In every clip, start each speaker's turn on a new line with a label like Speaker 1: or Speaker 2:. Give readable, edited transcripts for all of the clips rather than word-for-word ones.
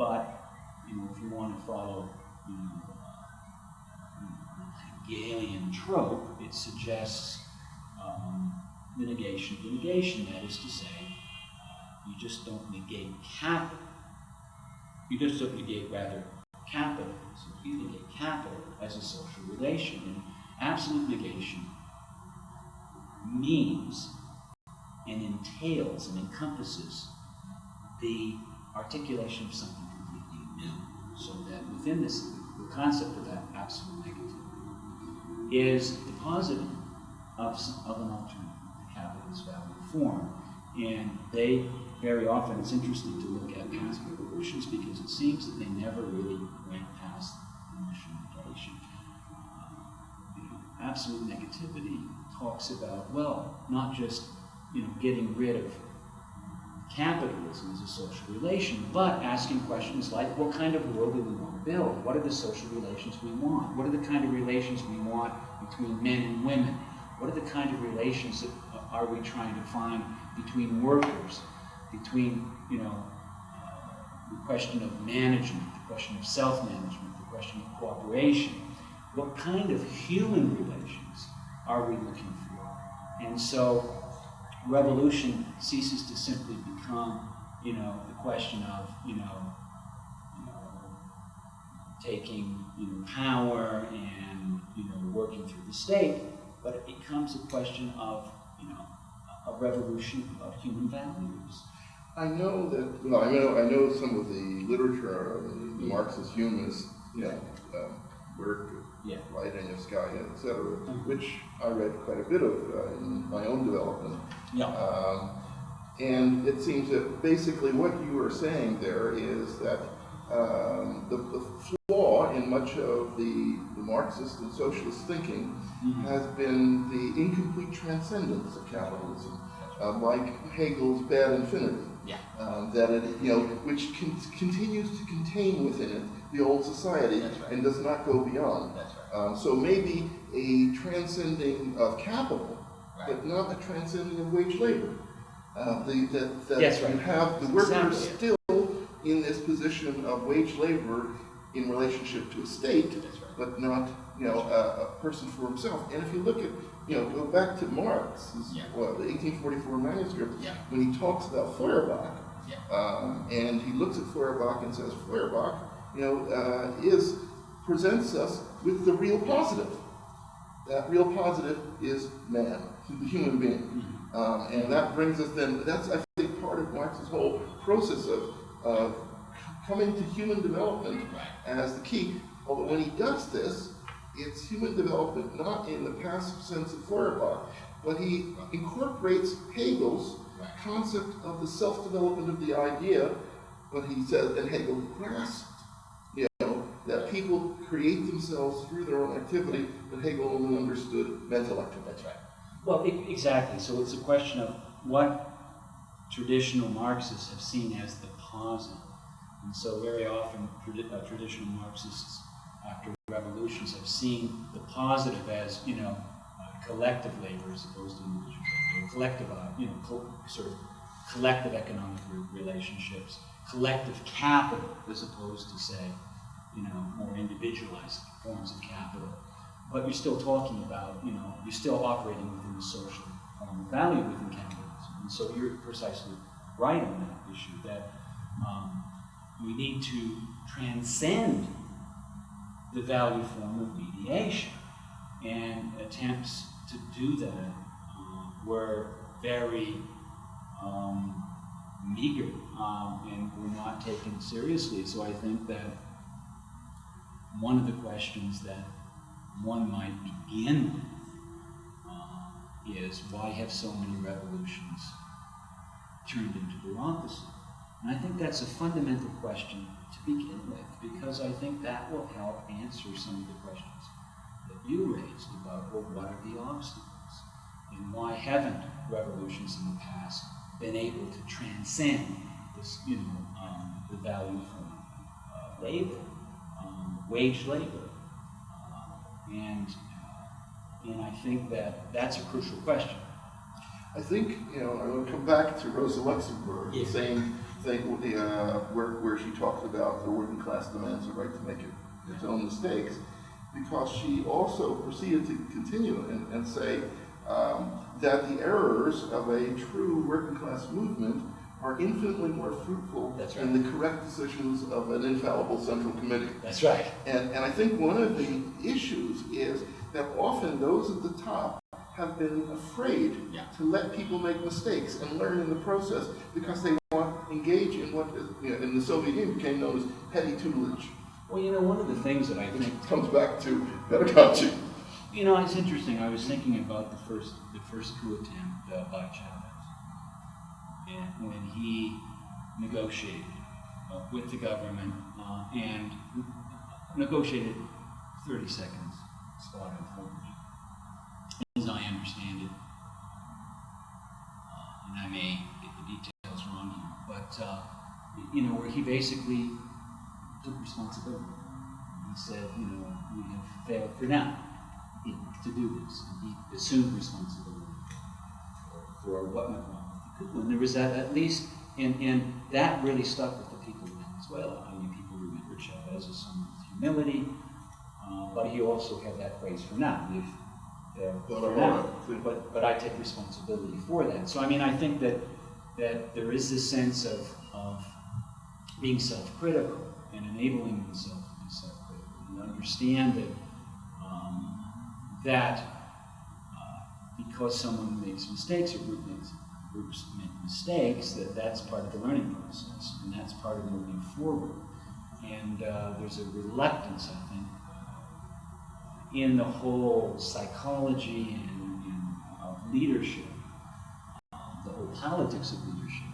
Speaker 1: but if you want to follow Hegelian trope, it suggests negation. That is to say, you just don't negate capital. You just don't negate, rather, capitalism. You negate capital as a social relation. And absolute negation means and entails and encompasses the articulation of something completely new. So that within this, the concept of that absolute negativity is the positing of an alternative to capitalist value form. And they very often, it's interesting to look at past revolutions because it seems that they never really went past initial negation. Absolute negativity talks about, well, not just getting rid of capitalism as a social relation, but asking questions like, what kind of world do we want to build? What are the social relations we want? What are the kind of relations we want between men and women? What are the kind of relations that are we trying to find between workers, between, the question of management, the question of self-management, the question of cooperation? What kind of human relations are we looking for? And so revolution ceases to simply become, the question of, taking, power and, working through the state, but it becomes a question of, a revolution of human values.
Speaker 2: I know that, I know some of the literature, the Marxist humanists, work, writing of Skynet, etc., which I read quite a bit of in my own development.
Speaker 1: Yeah.
Speaker 2: And it seems that basically what you are saying there is that the flaw in much of the Marxist and socialist thinking has been the incomplete transcendence of capitalism, like Hegel's bad infinity.
Speaker 1: Yeah.
Speaker 2: That it, which continues to contain within it the old society and does not go beyond.
Speaker 1: That's right.
Speaker 2: So maybe a transcending of capital, but not a transcending of wage labor. You have the workers still in this position of wage labor in relationship to a state, but not a person for himself. And if you look at go back to Marx, the 1844 manuscript, when he talks about Feuerbach, and he looks at Feuerbach and says Feuerbach, presents us with the real positive. That real positive is man, the human being. And that brings us then, that's I think part of Marx's whole process of coming to human development as the key. Although when he does this, it's human development not in the passive sense of Feuerbach, but he incorporates Hegel's concept of the self-development of the idea, but he says, and Hegel grasped, that people create themselves through their own activity, but Hegel only understood mental activity.
Speaker 1: That's right. Well, exactly. So it's a question of what traditional Marxists have seen as the positive. And so very often traditional Marxists after revolutions have seen the positive as, collective labor as opposed to individual labor, collective, sort of collective economic relationships, collective capital as opposed to, say, more individualized forms of capital. But you're still talking about, you're still operating within the social form of value within capitalism. And so you're precisely right on that issue, that we need to transcend the value form of mediation. And attempts to do that were very meager and were not taken seriously. So I think that one of the questions that one might begin with is, why have so many revolutions turned into bureaucracy? And I think that's a fundamental question to begin with, because I think that will help answer some of the questions that you raised about, well, what are the obstacles? And why haven't revolutions in the past been able to transcend this, the value from labor, wage labor? And I think that that's a crucial question.
Speaker 2: I think, I want to come back to Rosa Luxemburg, saying thing where she talks about the working class demands the right to make its own mistakes, because she also proceeded to continue and say that the errors of a true working class movement are infinitely more fruitful than the correct decisions of an infallible central committee.
Speaker 1: That's right.
Speaker 2: And I think one of the issues is that often those at the top have been afraid to let people make mistakes and learn in the process, because they want to engage in what in the Soviet Union became known as petty tutelage.
Speaker 1: Well, one of the things that I think
Speaker 2: comes back to pedagogy.
Speaker 1: It's interesting. I was thinking about the first coup attempt by Chavez, and when he negotiated with the government and negotiated 30 seconds spot on hold. As I understand it, and I may get the details wrong here, but where he basically took responsibility. He said, we have failed for now to do this. And he assumed responsibility for what went wrong with the coup. And there was that at least, and that really stuck with the people in Venezuela. I mean, people remember Chavez as someone with humility, but he also had that phrase for now. But I take responsibility for that. So I mean, I think that there is this sense of being self-critical and enabling oneself to be self-critical and understand that because someone makes mistakes or groups make mistakes, that's part of the learning process and that's part of moving forward. And there's a reluctance, I think, in the whole psychology and of leadership, the whole politics of leadership,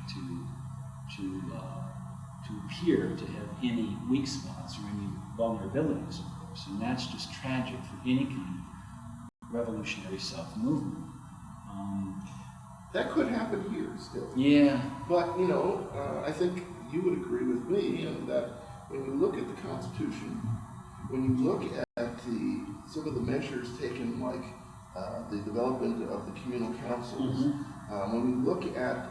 Speaker 1: to appear to have any weak spots or any vulnerabilities, of course, and that's just tragic for any kind of revolutionary self-movement.
Speaker 2: That could happen here still.
Speaker 1: Yeah.
Speaker 2: But I think you would agree with me in that when you look at the Constitution, when you look at some of the measures taken, like the development of the communal councils, when you look at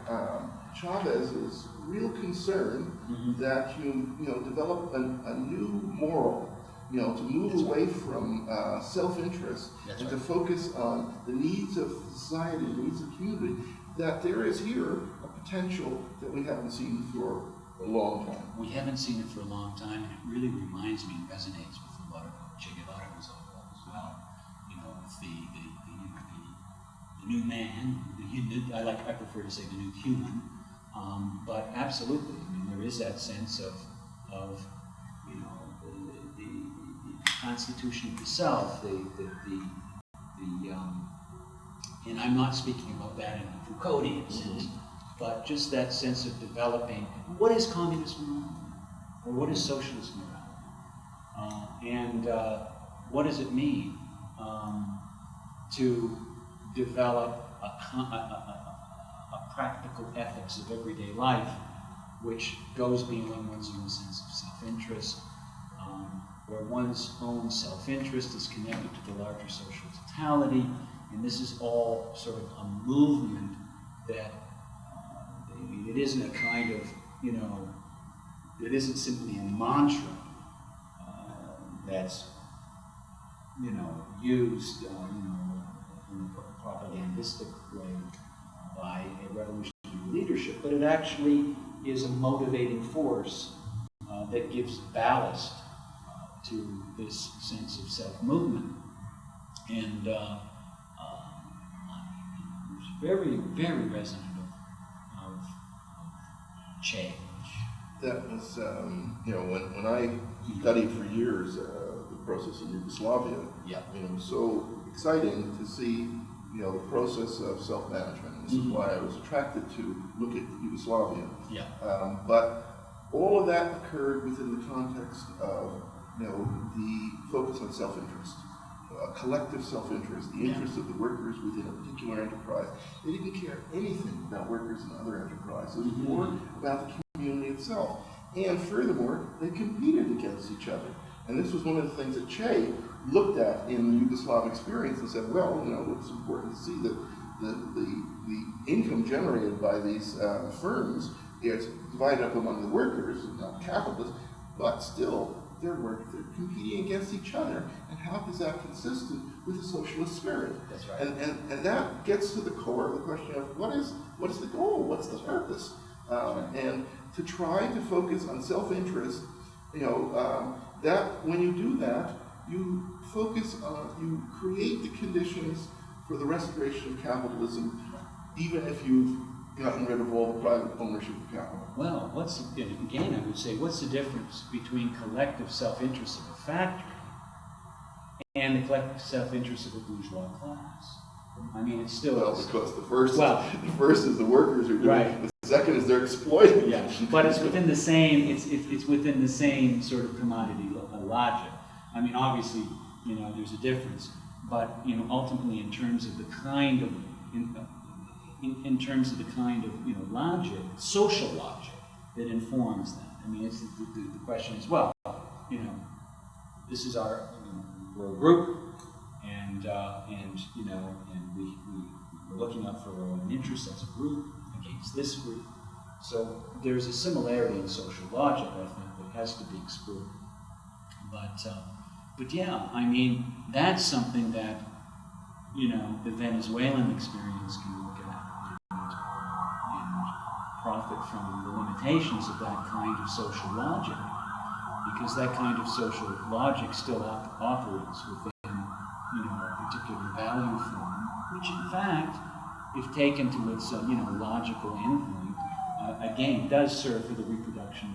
Speaker 2: Chavez's real concern that you develop a new moral, to move away from self-interest and to focus on the needs of society, the needs of community, that there is here a potential that we haven't seen for a long time.
Speaker 1: We haven't seen it for a long time, and it really reminds me and resonates with a lot of what Che Guevara was all about as well. With the new man, I prefer to say the new human, but absolutely, I mean, there is that sense of the Constitution itself, and I'm not speaking about that in a Foucauldian sense, but just that sense of developing what is communist morality, or what is socialist morality, and what does it mean to develop a practical ethics of everyday life, which goes beyond one's own sense of self-interest, where one's own self-interest is connected to the larger social totality, and this is all sort of a movement that it isn't a kind of, it isn't simply a mantra that's, used, in a propagandistic way by a revolutionary leadership, but it actually is a motivating force that gives ballast to this sense of self-movement. And it's very, very resonant of change.
Speaker 2: That was, when I studied for years the process in Yugoslavia, it was so exciting to see, the process of self-management. This is why I was attracted to look at Yugoslavia. But all of that occurred within the context of, the focus on self-interest, a collective self-interest, the interest of the workers within a particular enterprise. They didn't care anything about workers in other enterprises. It was more about the community itself. And furthermore, they competed against each other. And this was one of the things that Che looked at in the Yugoslav experience and said, well, it's important to see that the income generated by these firms it's divided up among the workers, not capitalists, but still they're competing against each other. And how is that consistent with the socialist spirit?
Speaker 1: That's right.
Speaker 2: And that gets to the core of the question of what is the goal? What's the purpose? And to try to focus on self-interest, that when you do that, you focus on, you create the conditions for the restoration of capitalism, even if you've gotten rid of all the private ownership of capital.
Speaker 1: Well, again, I would say, what's the difference between collective self-interest of a factory and the collective self-interest of a bourgeois class? I mean, it's still...
Speaker 2: Well, because the first is the workers who do
Speaker 1: right.
Speaker 2: it, the second is they're exploiting.
Speaker 1: Yeah, but it's within the same, it's within the same sort of commodity logic. I mean, obviously, there's a difference, but, ultimately in terms of the kind of, in terms of the kind of, logic, social logic that informs that. I mean, it's the question is, well, this is our, we're a group, and we're looking out for our own interests as a group against this group. So there's a similarity in social logic, I think, that has to be explored. But yeah, I mean, that's something that, the Venezuelan experience can look at and profit from the limitations of that kind of social logic, because that kind of social logic still operates within, a particular value form, which in fact, if taken to its, logical endpoint, again, does serve for the reproduction,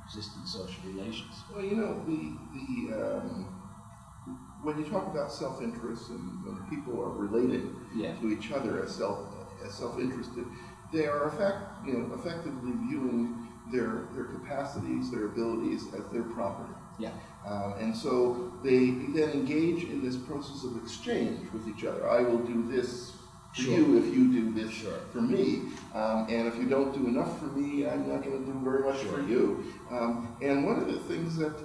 Speaker 1: existing social relations.
Speaker 2: Well, when you talk about self-interest and when people are relating to each other as self-interested, they are effectively viewing their capacities, their abilities as their property.
Speaker 1: Yeah.
Speaker 2: And so they then engage in this process of exchange with each other. I will do this for you if you do this for me. And if you don't do enough for me, I'm not going to do very much for you. And one of the things that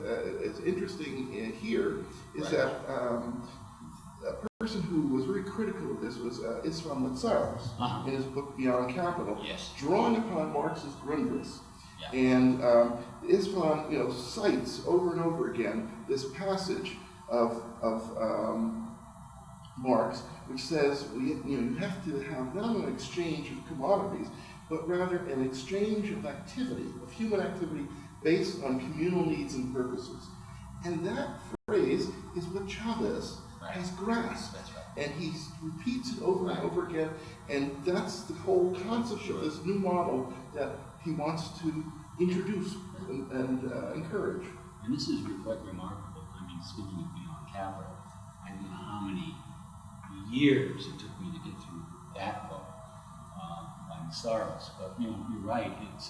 Speaker 2: is interesting here is that a person who was very critical of this was István Latsaros in his book Beyond Capital, drawing upon Marx's Grundriss. Yeah. And István, cites over and over again this passage of Marx, which says you have to have not an exchange of commodities, but rather an exchange of activity, of human activity, based on communal needs and purposes. And that phrase is what Chavez has grasped. That's right. And he repeats it over and over again, and that's the whole concept of this new model that he wants to introduce and encourage.
Speaker 1: And this is quite remarkable. I mean, speaking of Beyond Capital, I don't know how many years it took me to get through that book by Latsaros. But you're right. It's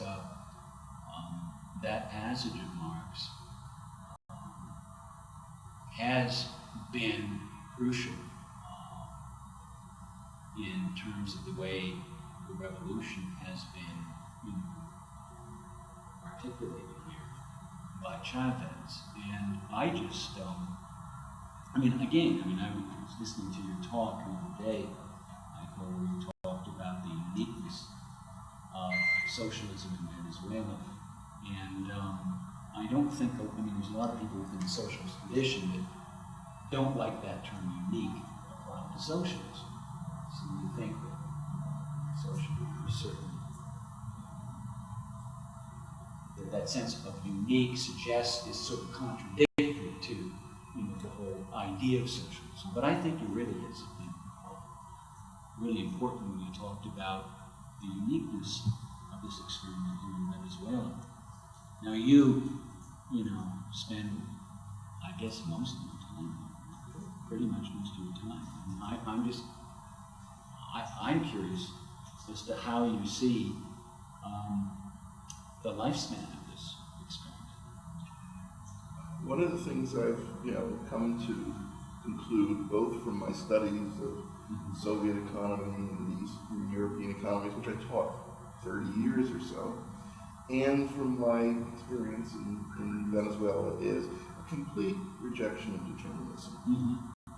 Speaker 1: that passage of Marx has been crucial in terms of the way the revolution has been articulated here by Chavez. And I just, I was listening to your talk the other day, Michael, where you talked about the uniqueness of socialism in Venezuela. And I don't think, there's a lot of people within the socialist tradition that don't like that term unique applied to socialism. So you think that socialism is certainly, that sense of unique suggests is sort of contradictory to the whole idea of socialism. But I think it really is really important when you talked about the uniqueness of this experiment here in Venezuela. Now you spend, I guess, most of your time, pretty much most of your time. I'm curious as to how you see the lifespan of this experiment.
Speaker 2: One of the things I've come to conclude, both from my studies of the Soviet economy and the Eastern European economies, which I taught 30 years or so, and from my experience in Venezuela, is a complete rejection of determinism.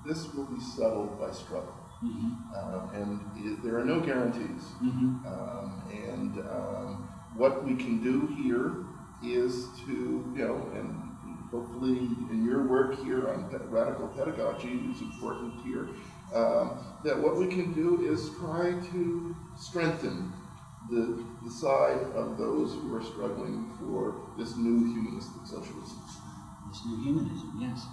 Speaker 2: This will be settled by struggle. There are no guarantees. What we can do here is to, and hopefully in your work here on radical pedagogy is important here, that what we can do is try to strengthen the side of those who are struggling for this new humanistic socialism.
Speaker 1: This new humanism, yes.